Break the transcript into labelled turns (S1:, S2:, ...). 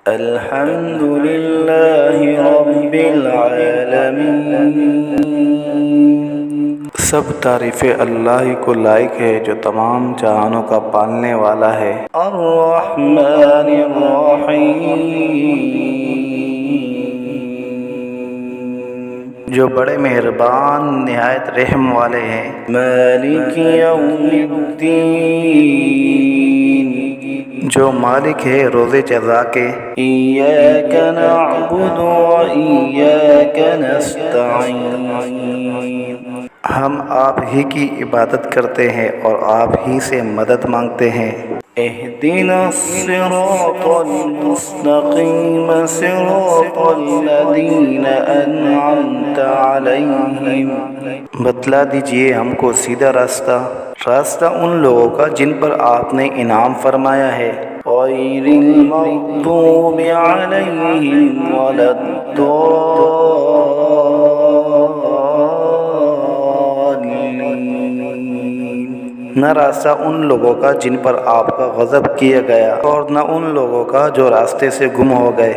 S1: الحمد للہ رب العالمین۔
S2: سب تعریفیں اللہ ہی کو لائق ہے جو تمام جہانوں کا پالنے والا ہے۔
S1: الرحمن الرحیم،
S2: جو بڑے مہربان نہایت رحم والے ہیں۔
S1: مالک یوم الدین،
S2: جو مالک ہے روز جزا کے۔
S1: ایاک نعبد و ایاک نستعین،
S2: ہم آپ ہی کی عبادت کرتے ہیں اور آپ ہی سے مدد مانگتے ہیں۔
S1: اہدنا الصراط المستقیم صراط الذین انعمت علیہم،
S2: بتلا دیجئے ہم کو سیدھا راستہ ان لوگوں کا جن پر آپ نے انعام فرمایا ہے۔
S1: غیر المغضوب علیہم ولا الضالین،
S2: نہ راستہ ان لوگوں کا جن پر آپ کا غضب کیا گیا اور نہ ان لوگوں کا جو راستے سے گم ہو گئے۔